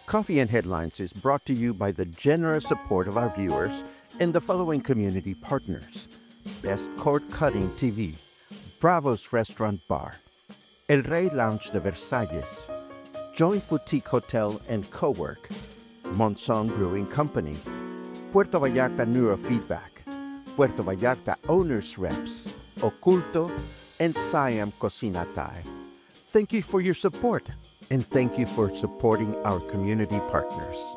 Coffee and Headlines is brought to you by the generous support of our viewers and the following community partners: Best Cord Cutting TV, Bravo's Restaurant Bar, El Rey Lounge de Versalles, Joint Boutique Hotel and Cowork, Monson Brewing Company, Puerto Vallarta Neurofeedback, Puerto Vallarta Owners Reps, Oculto, and Siam Cocina Thai. Thank you for your support, and thank you for supporting our community partners.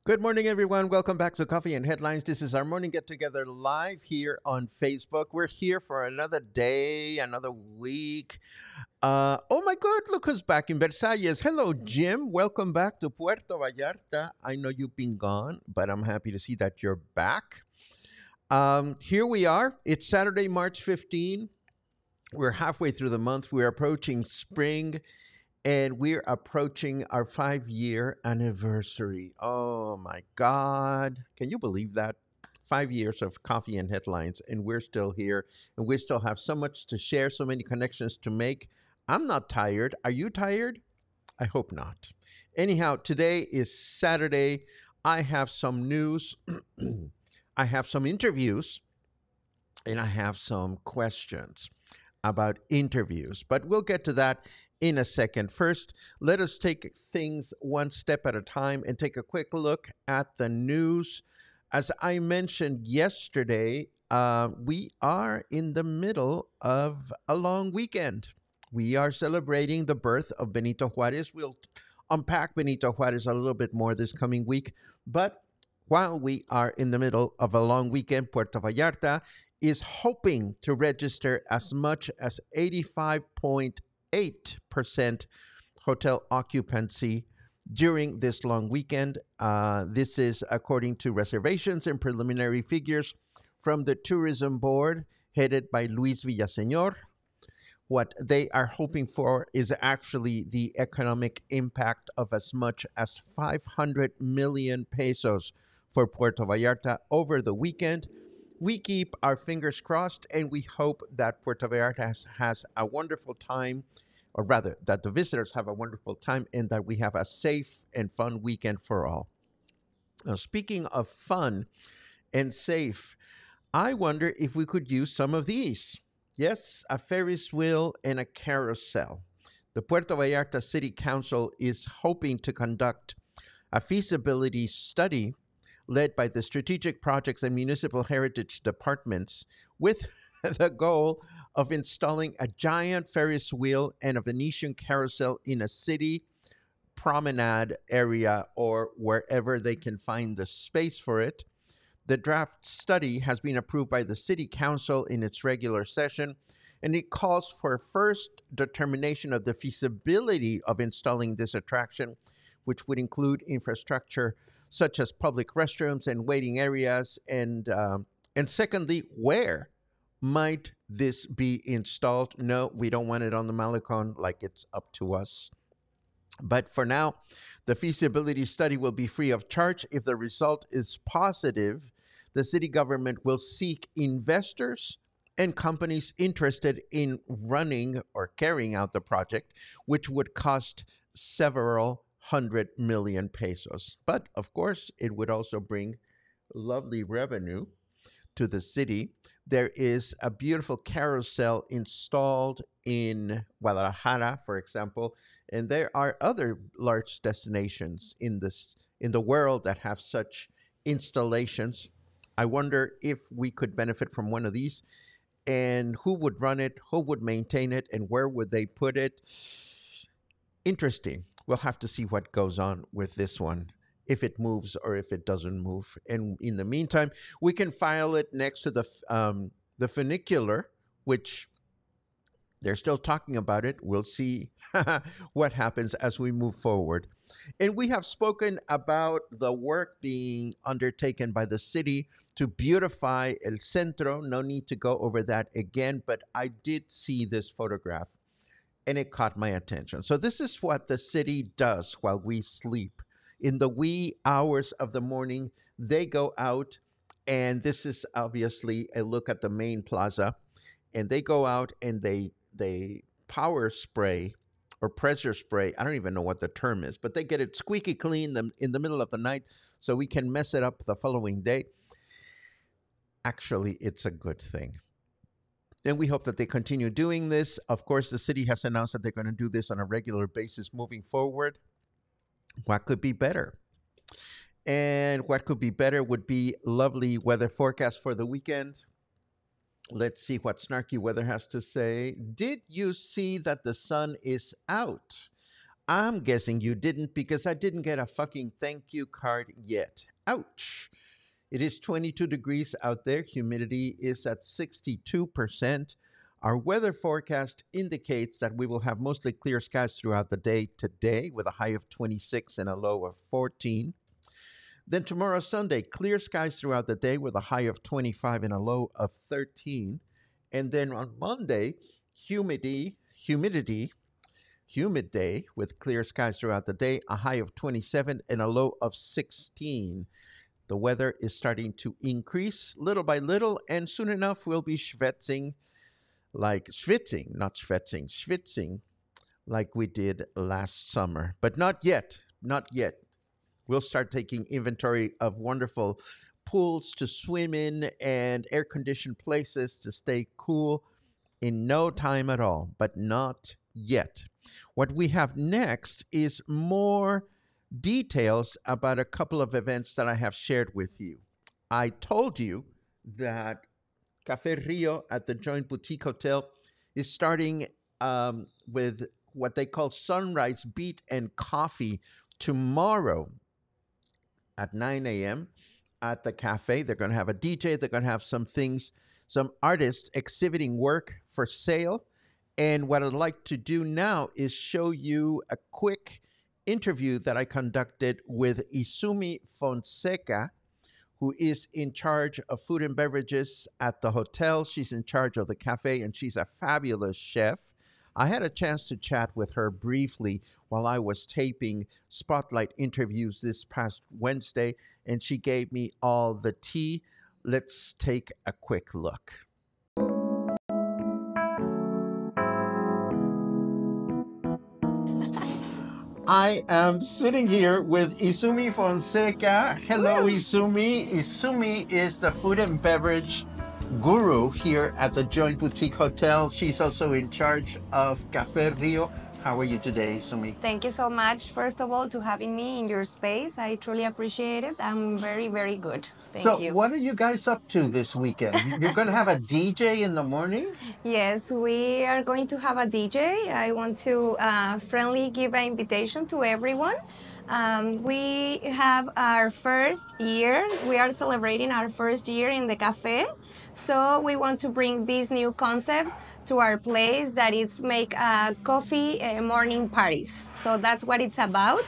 Good morning, everyone. Welcome back to Coffee and Headlines. This is our morning get-together live here on Facebook. We're here for another day, another week. Oh my God, look who's back in Versalles. Hello, Jim. Welcome back to Puerto Vallarta. I know you've been gone, but I'm happy to see that you're back. Here we are. It's Saturday, March 15. We're halfway through the month. We're approaching spring. And we're approaching our 5-year anniversary. Oh my God. Can you believe that? 5 years of Coffee and Headlines, and we're still here. And we still have so much to share, so many connections to make. I'm not tired. Are you tired? I hope not. Anyhow, today is Saturday. I have some news. I have some interviews, and I have some questions about interviews. But we'll get to that in a second. First, let us take things one step at a time and take a quick look at the news. As I mentioned yesterday, we are in the middle of a long weekend. We are celebrating the birth of Benito Juarez. We'll unpack Benito Juarez a little bit more this coming week. But while we are in the middle of a long weekend, Puerto Vallarta is hoping to register as much as 85.8% hotel occupancy during this long weekend. This is according to reservations and preliminary figures from the Tourism Board, headed by Luis Villaseñor. What they are hoping for is actually the economic impact of as much as 500 million pesos for Puerto Vallarta over the weekend. We keep our fingers crossed, and we hope that Puerto Vallarta has a wonderful time, or rather, that the visitors have a wonderful time, and that we have a safe and fun weekend for all. Now, speaking of fun and safe, I wonder if we could use some of these. Yes, a Ferris wheel and a carousel. The Puerto Vallarta City Council is hoping to conduct a feasibility study led by the Strategic Projects and Municipal Heritage Departments, with the goal of installing a giant Ferris wheel and a Venetian carousel in a city promenade area or wherever they can find the space for it. The draft study has been approved by the City Council in its regular session, and it calls for first determination of the feasibility of installing this attraction, which would include infrastructure such as public restrooms and waiting areas, and secondly, where might this be installed? No, we don't want it on the Malecon, like it's up to us. But for now, the feasibility study will be free of charge. If the result is positive, the city government will seek investors and companies interested in running or carrying out the project, which would cost several 100 million pesos. But of course, it would also bring lovely revenue to the city. There is a beautiful carousel installed in Guadalajara, for example, and there are other large destinations in the world that have such installations. I wonder if we could benefit from one of these, and who would run it, who would maintain it, and where would they put it? Interesting. We'll have to see what goes on with this one, if it moves or if it doesn't move. And in the meantime, we can file it next to the funicular, which They're still talking about it. We'll see what happens as we move forward. And we have spoken about the work being undertaken by the city to beautify El Centro. No need to go over that again, but I did see this photograph and it caught my attention. So, this is what the city does while we sleep. In the wee hours of the morning, they go out, and this is obviously a look at the main plaza. And they go out and they power spray or pressure spray. I don't even know what the term is, but they get it squeaky clean in the middle of the night so we can mess it up the following day. Actually, it's a good thing. And we hope that they continue doing this. Of course, the city has announced that they're going to do this on a regular basis moving forward. What could be better? And what could be better would be lovely weather forecast for the weekend. Let's see what snarky weather has to say. Did you see that the sun is out? I'm guessing you didn't because I didn't get a fucking thank you card yet. Ouch. It is 22 degrees out there. Humidity is at 62%. Our weather forecast indicates that we will have mostly clear skies throughout the day today with a high of 26 and a low of 14. Then tomorrow, Sunday, clear skies throughout the day with a high of 25 and a low of 13. And then on Monday, humid day with clear skies throughout the day, a high of 27 and a low of 16. The weather is starting to increase little by little, and soon enough we'll be schwitzing like we did last summer. But not yet, not yet. We'll start taking inventory of wonderful pools to swim in and air-conditioned places to stay cool in no time at all, but not yet. What we have next is more details about a couple of events that I have shared with you. I told you that Café Rio at the Joint Boutique Hotel is starting with what they call Sunrise Beat and Coffee tomorrow at 9 a.m. at the cafe. They're going to have a DJ. They're going to have some things, some artists exhibiting work for sale. And what I'd like to do now is show you a quick interview that I conducted with Izumi Fonseca, who is in charge of food and beverages at the hotel. She's in charge of the cafe, and she's a fabulous chef. I had a chance to chat with her briefly while I was taping Spotlight interviews this past Wednesday, and she gave me all the tea. Let's take a quick look. I am sitting here with Izumi Fonseca. Hello, Izumi. Izumi is the food and beverage guru here at the Joint Boutique Hotel. She's also in charge of Café Rio. How are you today, Izumi? Thank you so much, first of all, to having me in your space. I truly appreciate it. I'm very, very good. Thank you. So, what are you guys up to this weekend? You're going to have a DJ in the morning? Yes, we are going to have a DJ. I want to friendly give an invitation to everyone. We have our first year. We are celebrating our first year in the cafe. So we want to bring this new concept to our place that it's make coffee morning parties. So that's what it's about.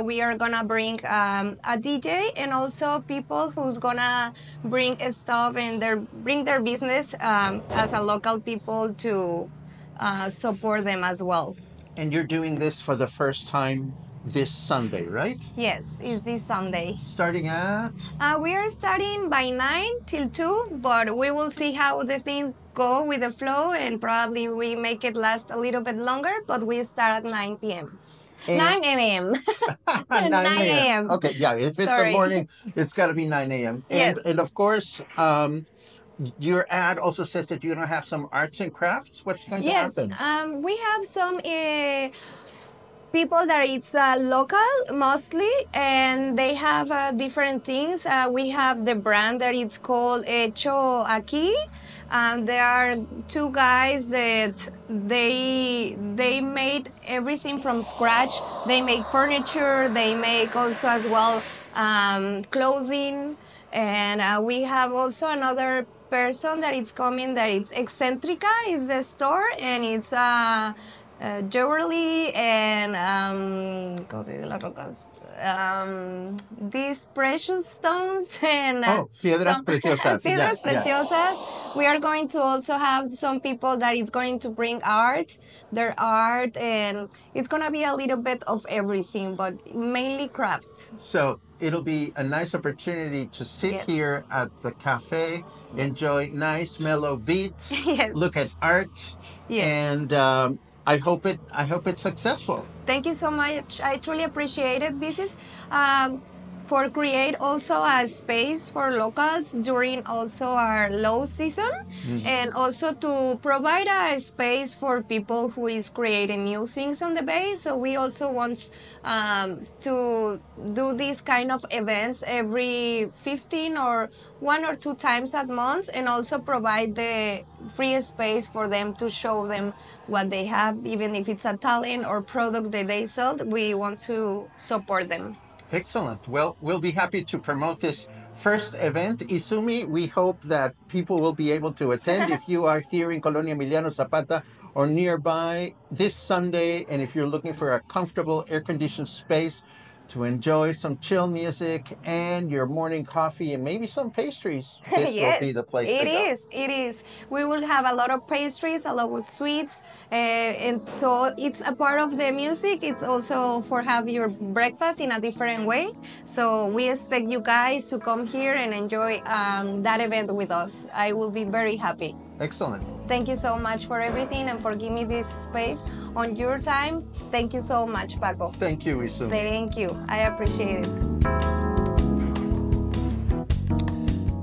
We are gonna bring a DJ and also people who's gonna bring stuff and bring their business as a local people to support them as well. And you're doing this for the first time this Sunday, right? Yes, it's this Sunday. Starting at? We are starting by 9 till 2, but we will see how the things go with the flow, and probably we make it last a little bit longer, but we start at 9 p.m. 9 a.m. 9 a.m. Okay, yeah, if it's a morning, it's got to be 9 a.m. Yes. And of course, your ad also says that you're going to have some arts and crafts. What's going to happen? Yes, we have some people that it's local mostly, and they have different things. We have the brand that it's called Hecho Aquí. There are two guys that they made everything from scratch. They make furniture. They make also as well clothing. And we have also another person that is coming, that it's Eccentrica is the store, and it's jewelry and ¿cómo se dice las rocas? These precious stones and piedras some preciosas. piedras Yeah. preciosas. We are going to also have some people that is going to bring art, their art, and it's gonna be a little bit of everything, but mainly crafts. So it'll be a nice opportunity to sit Yes. here at the cafe, enjoy nice mellow beats, Yes. look at art, Yes. and I hope it's successful. Thank you so much. I truly appreciate it. This is for create also a space for locals during also our low season, and also to provide a space for people who is creating new things on the bay. So we also want to do these kind of events every 15 or 1 or 2 times a month, and also provide the free space for them to show them what they have, even if it's a talent or product that they sell. We want to support them. Excellent. Well, we'll be happy to promote this first event. Izumi, we hope that people will be able to attend if you are here in Colonia Emiliano Zapata or nearby this Sunday. And if you're looking for a comfortable air-conditioned space to enjoy some chill music and your morning coffee and maybe some pastries, this will be the place to go. It is. We will have a lot of pastries, a lot of sweets, and so it's a part of the music. It's also for have your breakfast in a different way. So we expect you guys to come here and enjoy that event with us. I will be very happy. Excellent. Thank you so much for everything and for giving me this space on your time. Thank you so much, Paco. Thank you, Izumi. Thank you. I appreciate it.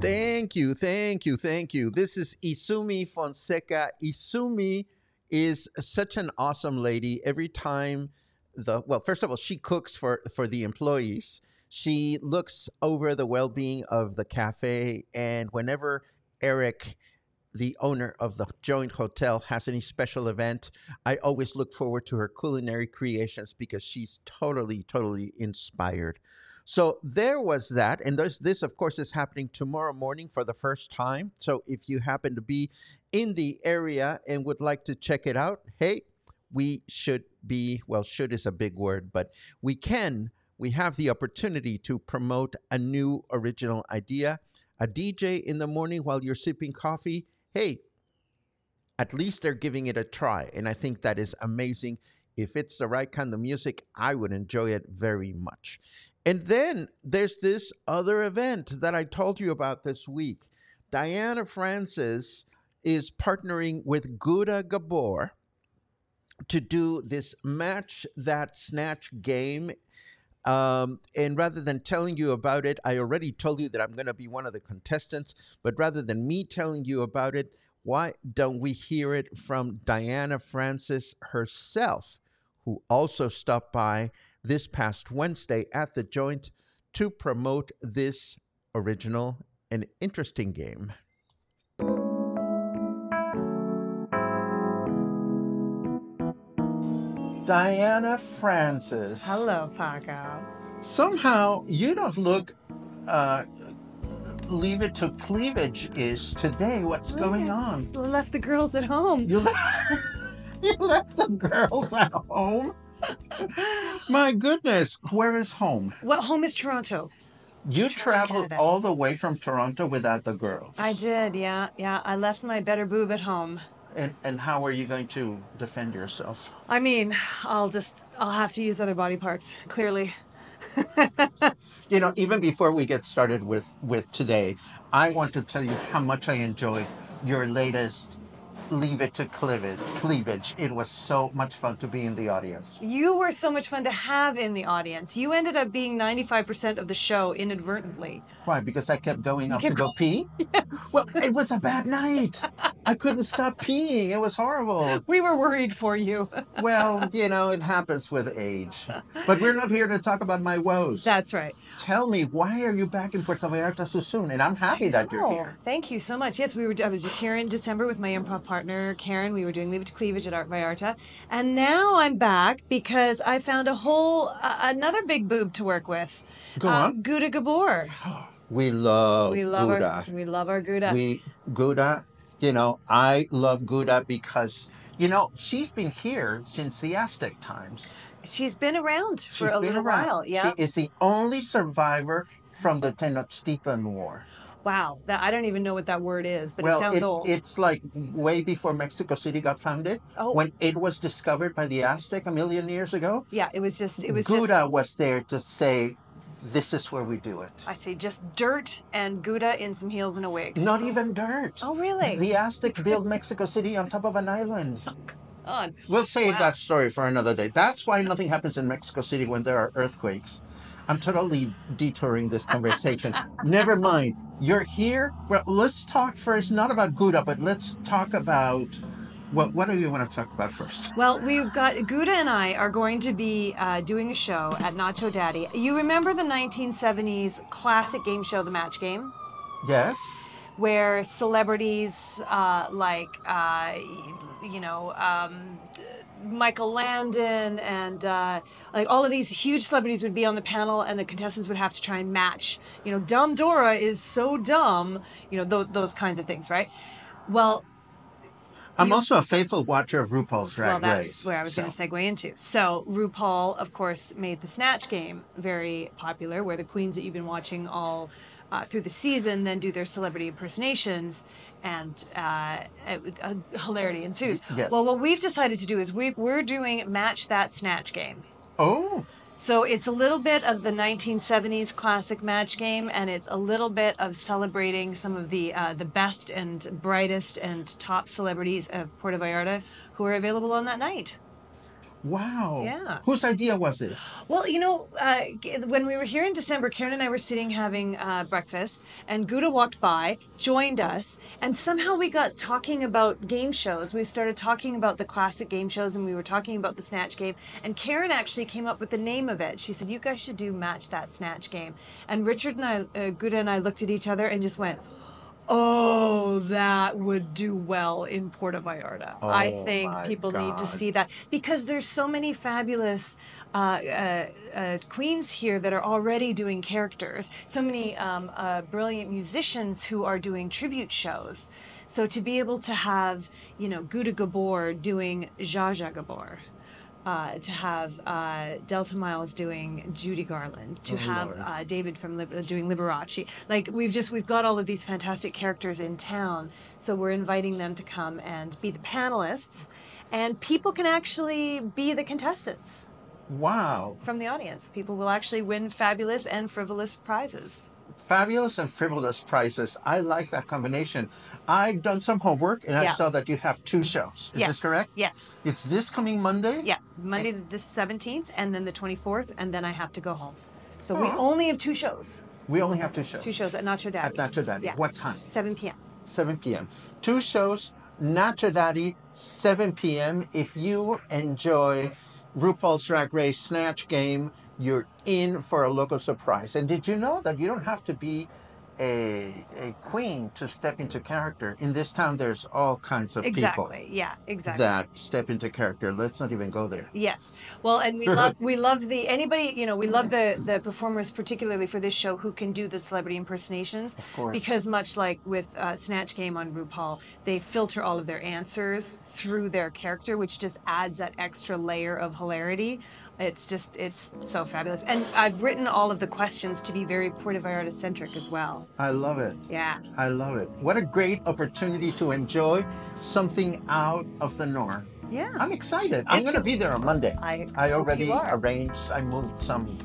Thank you, thank you, thank you. This is Izumi Fonseca. Izumi is such an awesome lady. Every time first of all, she cooks for the employees. She looks over the well-being of the cafe, and whenever Eric, the owner of the joint hotel, has any special event, I always look forward to her culinary creations because she's totally, totally inspired. So there was that. And this, of course, is happening tomorrow morning for the first time. So if you happen to be in the area and would like to check it out, hey, we should be, well, should is a big word, but we have the opportunity to promote a new original idea. A DJ in the morning while you're sipping coffee, hey, at least they're giving it a try. And I think that is amazing. If it's the right kind of music, I would enjoy it very much. And then there's this other event that I told you about this week. Diana Francis is partnering with Gouda Gabor to do this Match That Snatch game. And rather than telling you about it, I already told you that I'm going to be one of the contestants. But rather than me telling you about it, why don't we hear it from Diana Francis herself, who also stopped by this past Wednesday at the joint to promote this original and interesting game. Diana Francis. Hello, Paco. Somehow you don't look leave it to cleavage-ish today. What's going on? Left the girls at home. You left the girls at home? My goodness, where is home? Well, home is Toronto. You traveled all the way from Toronto without the girls. I did, yeah. I left my better boob at home. And how are you going to defend yourself? I mean, I'll have to use other body parts, clearly. You know, even before we get started with today, I want to tell you how much I enjoyed your latest Leave It to Cleavage. It was so much fun to be in the audience. You were so much fun to have in the audience. You ended up being 95% of the show inadvertently. Why? Because I kept going up to go pee? Yes. Well, it was a bad night. I couldn't stop peeing. It was horrible. We were worried for you. Well, you know, it happens with age. But we're not here to talk about my woes. That's right. Tell me, why are you back in Puerto Vallarta so soon? And I'm happy that you're here. Thank you so much. Yes, I was just here in December with my improv partner, Karen. We were doing Leave It to Cleavage at Art Vallarta. And now I'm back because I found another big boob to work with. Go on. Gouda Gabor. We love We love Gouda. our Gouda. Gouda, you know, I love Gouda because, you know, she's been here since the Aztec times. She's been around for She's a been little around. while. She Yeah. is the only survivor from the Tenochtitlan War. Wow. That I don't even know what that word is, but it Well, sounds old. it's like way before Mexico City got founded. Oh. When it was discovered by the Aztec a million years ago, Yeah, it was just Gouda was there to say, this is where we do it. I see just dirt and Gouda in some heels and a wig. Not even dirt. Oh, really? The Aztec built Mexico City on top of an island. God. We'll save Wow. that story for another day. That's why nothing happens in Mexico City when there are earthquakes. I'm totally detouring this conversation. Never mind. You're here. Well, let's talk first, not about Gouda, but let's talk about what do you want to talk about first? Well, we've got Gouda and I are going to be doing a show at Nacho Daddy. You remember the 1970s classic game show, The Match Game? Yes. Where celebrities Michael Landon and like all of these huge celebrities would be on the panel, and the contestants would have to try and match. You know, Dumb Dora is so dumb. You know, those kinds of things, right? Well, I'm also a faithful watcher of RuPaul's Drag Race. Well, that's where I was going to segue into. So RuPaul, of course, made the Snatch Game very popular, where the queens that you've been watching all through the season then do their celebrity impersonations, and hilarity ensues. Yes. Well, what we've decided to do is we're doing Match That Snatch Game. Oh. So it's a little bit of the 1970s classic Match Game, and it's a little bit of celebrating some of the best and brightest and top celebrities of Puerto Vallarta who are available on that night. Wow. Yeah. Whose idea was this? Well, you know, when we were here in December, Karen and I were sitting having breakfast, and Gouda walked by, joined us, and somehow we got talking about game shows. We started talking about the classic game shows, and we were talking about the Snatch Game, and Karen actually came up with the name of it. She said, you guys should do Match That Snatch Game. And Richard and I, Gouda and I looked at each other and just went, oh, that would do well in Puerto Vallarta. Oh, I think people need to God. see that, because there's so many fabulous queens here that are already doing characters. So many brilliant musicians who are doing tribute shows. So to be able to have, you know, Gouda Gabor doing Zsa Zsa Gabor, to have Delta Miles doing Judy Garland, to have David from doing Liberace. Like we've got all of these fantastic characters in town, so we're inviting them to come and be the panelists, and people can actually be the contestants. Wow. From the audience, people will actually win fabulous and frivolous prizes. Fabulous and frivolous prizes. I like that combination. I've done some homework and I saw that you have 2 shows. Is this correct? Yes. It's this coming Monday? Yeah, Monday the 17th and then the 24th, and then I have to go home. So we only have 2 shows. We only have 2 shows. 2 shows at Nacho Daddy. At Nacho Daddy. Yeah. What time? 7 p.m. 7 p.m. 2 shows, Nacho Daddy, 7 p.m. If you enjoy RuPaul's Drag Race Snatch Game, you're in for a local surprise. And did you know that you don't have to be a queen to step into character? In this town, there's all kinds of people that step into character. Let's not even go there. Yes. Well, and we love we love the performers, particularly for this show, who can do the celebrity impersonations. Of course. Because much like with Snatch Game on RuPaul, they filter all of their answers through their character, which just adds that extra layer of hilarity. It's so fabulous. And I've written all of the questions to be very Puerto Vallarta centric as well. I love it. Yeah. I love it. What a great opportunity to enjoy something out of the norm. Yeah. I'm excited. I'm going to be there on Monday. I already hope you are. arranged. I moved some.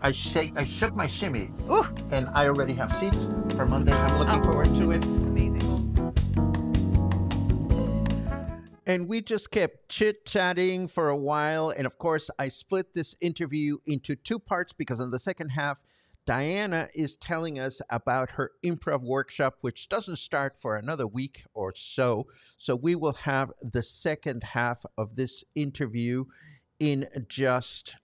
I shook my shimmy. Ooh. And I already have seats for Monday. I'm looking forward to it. Amazing. And we just kept chit-chatting for a while. And of course, I split this interview into 2 parts because in the second half, Diana is telling us about her improv workshop, which doesn't start for another week or so. So we will have the second half of this interview in just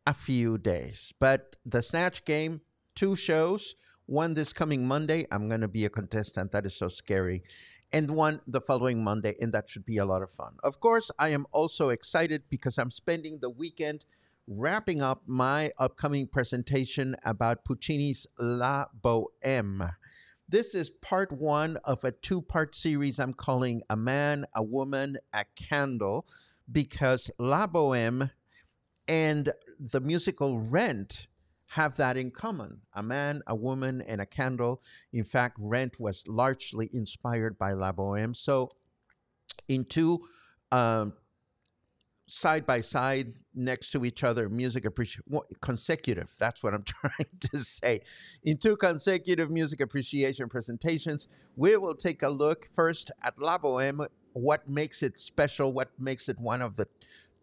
a few days. But the Snatch Game, 2 shows, one this coming Monday. I'm going to be a contestant. That is so scary. And one the following Monday, and that should be a lot of fun. Of course, I am also excited because I'm spending the weekend wrapping up my upcoming presentation about Puccini's La Bohème. This is part one of a two-part series I'm calling A Man, a Woman, a Candle, because La Bohème and the musical Rent have that in common. A man, a woman, and a candle. In fact, Rent was largely inspired by La Bohème. So in two um, side by side next to each other music appreciation consecutive, that's what I'm trying to say, in two consecutive music appreciation presentations, we will take a look first at La Bohème, what makes it special, what makes it one of the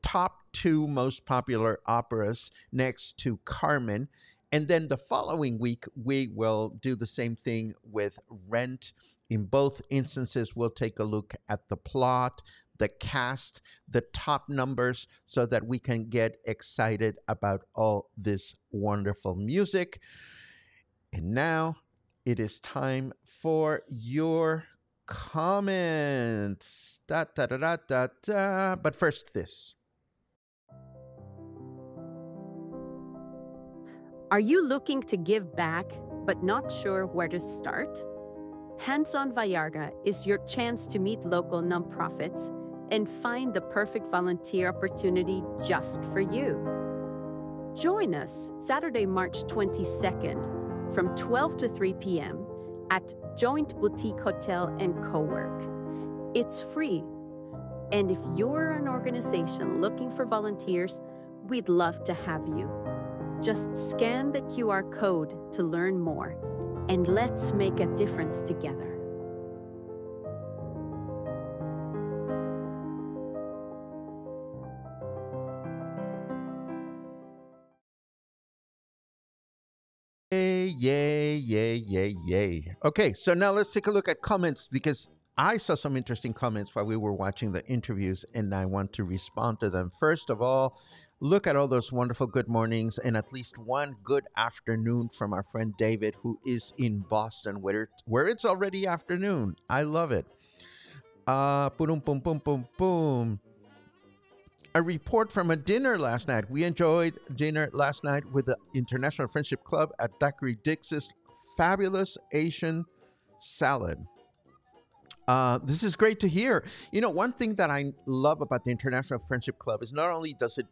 top two most popular operas next to Carmen. And then the following week we will do the same thing with Rent. In both instances we'll take a look at the plot, the cast, the top numbers, so that we can get excited about all this wonderful music. And now it is time for your comments. Da, da, da, da, da, da. But first, this. Are you looking to give back but not sure where to start? Hands on Vallarta is your chance to meet local nonprofits and find the perfect volunteer opportunity just for you. Join us Saturday, March 22nd from 12 to 3 p.m. at Joint Boutique Hotel and Co-work. It's free. And if you're an organization looking for volunteers, we'd love to have you. Just scan the QR code to learn more, and let's make a difference together. Yay, yay, yay, yay. Okay, so now let's take a look at comments, because I saw some interesting comments while we were watching the interviews, and I want to respond to them. First of all, look at all those wonderful good mornings and at least one good afternoon from our friend David, who is in Boston, where it's already afternoon. I love it. Boom, boom, boom, boom, boom. A report from a dinner last night. We enjoyed dinner last night with the International Friendship Club at Daiquiri Dix's fabulous Asian salad. This is great to hear. You know, one thing that I love about the International Friendship Club is not only does it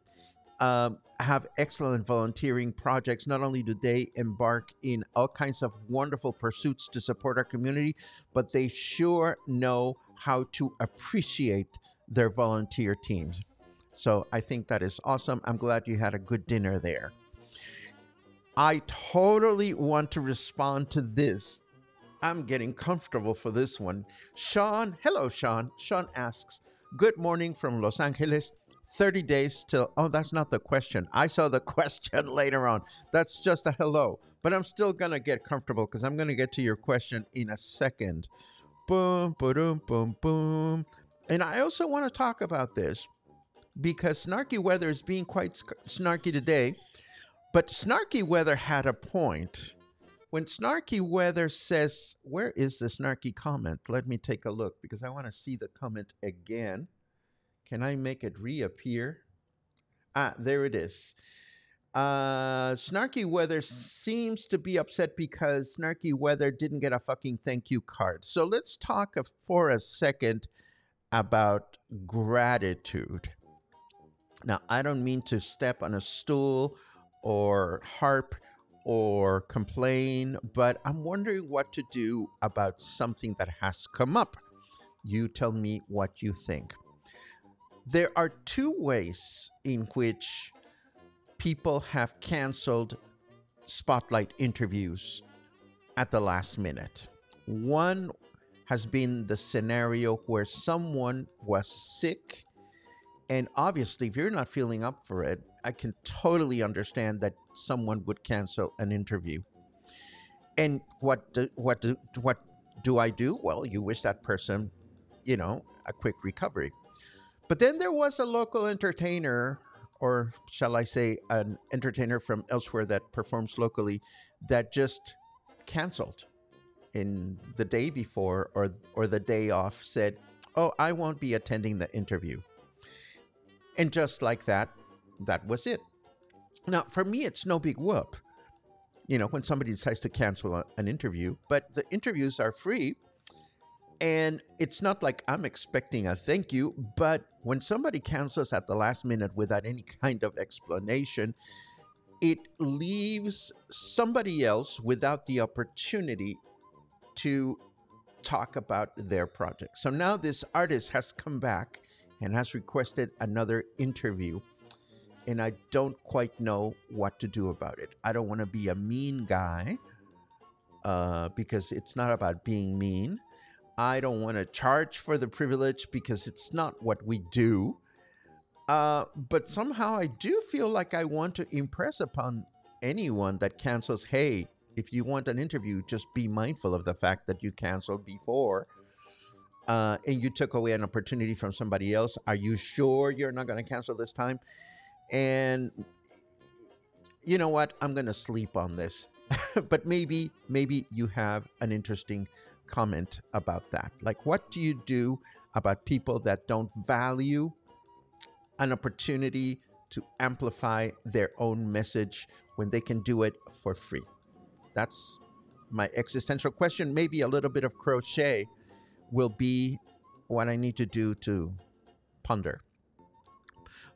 have excellent volunteering projects, not only do they embark in all kinds of wonderful pursuits to support our community, but they sure know how to appreciate their volunteer teams. So I think that is awesome. I'm glad you had a good dinner there. I totally want to respond to this. I'm getting comfortable for this one. Sean, hello, Sean. Sean asks, good morning from Los Angeles. 30 days till, oh, that's not the question. I saw the question later on. That's just a hello. But I'm still going to get comfortable because I'm going to get to your question in a second. Boom, boom, boom, boom. And I also want to talk about this because Snarky Weather is being quite snarky today. But Snarky Weather had a point. When Snarky Weather says, where is the snarky comment? Let me take a look because I want to see the comment again. Can I make it reappear? Ah, there it is. Snarky Weather seems to be upset because Snarky Weather didn't get a fucking thank you card. So let's talk for a second about gratitude. Now, I don't mean to step on a stool or harp or complain, but I'm wondering what to do about something that has come up. You tell me what you think. There are two ways in which people have canceled spotlight interviews at the last minute. One has been the scenario where someone was sick, and obviously if you're not feeling up for it, I can totally understand that someone would cancel an interview. And what do I do? Well, you wish that person, a quick recovery. But then there was a local entertainer, or shall I say an entertainer from elsewhere that performs locally, that just canceled in the day before or the day off, said, oh, I won't be attending the interview. And just like that, that was it. Now, for me, it's no big whoop, when somebody decides to cancel an interview, but the interviews are free. And it's not like I'm expecting a thank you, but when somebody cancels at the last minute without any kind of explanation, it leaves somebody else without the opportunity to talk about their project. So now this artist has come back and has requested another interview, and I don't quite know what to do about it. I don't want to be a mean guy because it's not about being mean. I don't want to charge for the privilege because it's not what we do. But somehow I do feel like I want to impress upon anyone that cancels, hey, if you want an interview, just be mindful of the fact that you canceled before and you took away an opportunity from somebody else. Are you sure you're not going to cancel this time? And you know what? I'm going to sleep on this. But maybe you have an interesting comment about that. Like, what do you do about people that don't value an opportunity to amplify their own message when they can do it for free? That's my existential question. Maybe a little bit of crochet will be what I need to do to ponder.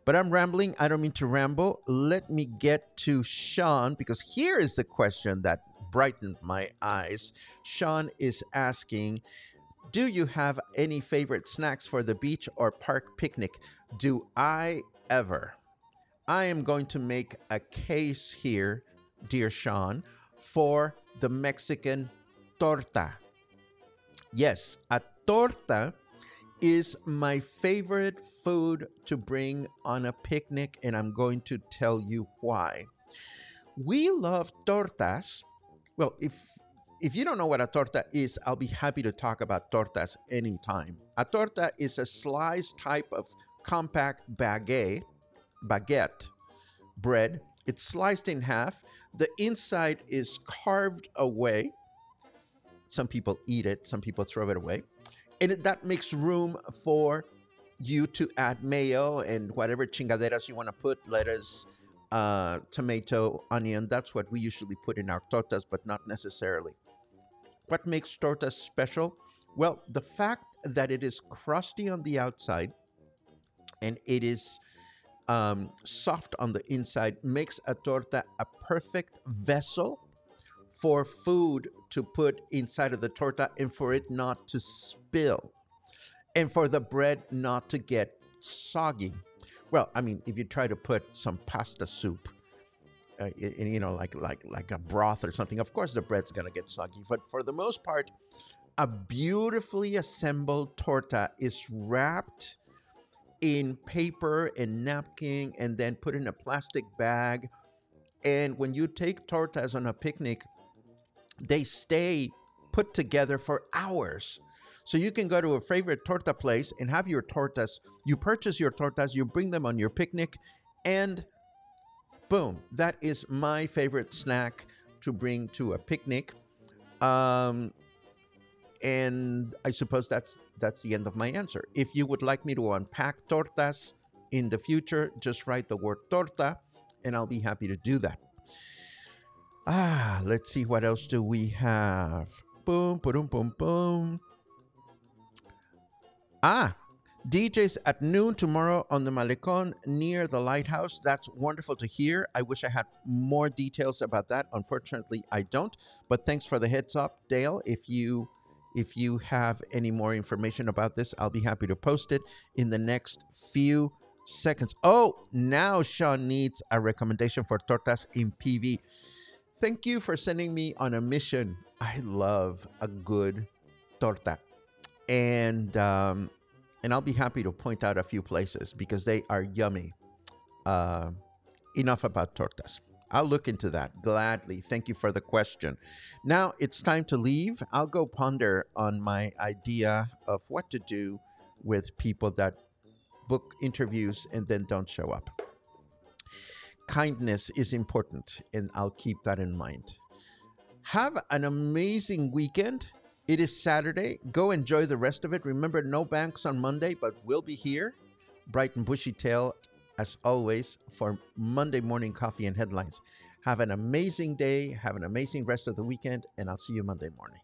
But I'm rambling. I don't mean to ramble. Let me get to Sean, because here is the question that brightened my eyes. Sean is asking, do you have any favorite snacks for the beach or park picnic? Do I ever? I am going to make a case here, dear Sean, for the Mexican torta. Yes, a torta is my favorite food to bring on a picnic, and I'm going to tell you why. We love tortas. Well, if you don't know what a torta is, I'll be happy to talk about tortas anytime. A torta is a sliced type of compact baguette bread. It's sliced in half. The inside is carved away. Some people eat it, some people throw it away. And that makes room for you to add mayo and whatever chingaderas you want to put, lettuce, tomato, onion. That's what we usually put in our tortas, but not necessarily. What makes tortas special? Well, the fact that it is crusty on the outside and it is soft on the inside makes a torta a perfect vessel for food to put inside of the torta and for it not to spill and for the bread not to get soggy. Well, I mean, if you try to put some pasta soup, like a broth or something, of course the bread's going to get soggy. But for the most part, a beautifully assembled torta is wrapped in paper and napkin and then put in a plastic bag. And when you take tortas on a picnic, they stay put together for hours. So you can go to a favorite torta place and have your tortas. You purchase your tortas, you bring them on your picnic, and boom, that is my favorite snack to bring to a picnic. And I suppose that's the end of my answer. If you would like me to unpack tortas in the future, just write the word torta, and I'll be happy to do that. Let's see, what else do we have? Boom, boom, boom, boom. DJs at noon tomorrow on the Malecon near the lighthouse. That's wonderful to hear. I wish I had more details about that. Unfortunately, I don't. But thanks for the heads up, Dale. If you have any more information about this, I'll be happy to post it in the next few seconds. Oh, now Sean needs a recommendation for tortas in PV. Thank you for sending me on a mission. I love a good torta. And I'll be happy to point out a few places because they are yummy. Enough about tortas. I'll look into that gladly. Thank you for the question. Now it's time to leave. I'll go ponder on my idea of what to do with people that book interviews and then don't show up. Kindness is important, and I'll keep that in mind. Have an amazing weekend. It is Saturday. Go enjoy the rest of it. Remember, no banks on Monday, but we'll be here, bright and bushy tail as always, for Monday Morning Coffee and Headlines. Have an amazing day. Have an amazing rest of the weekend, and I'll see you Monday morning.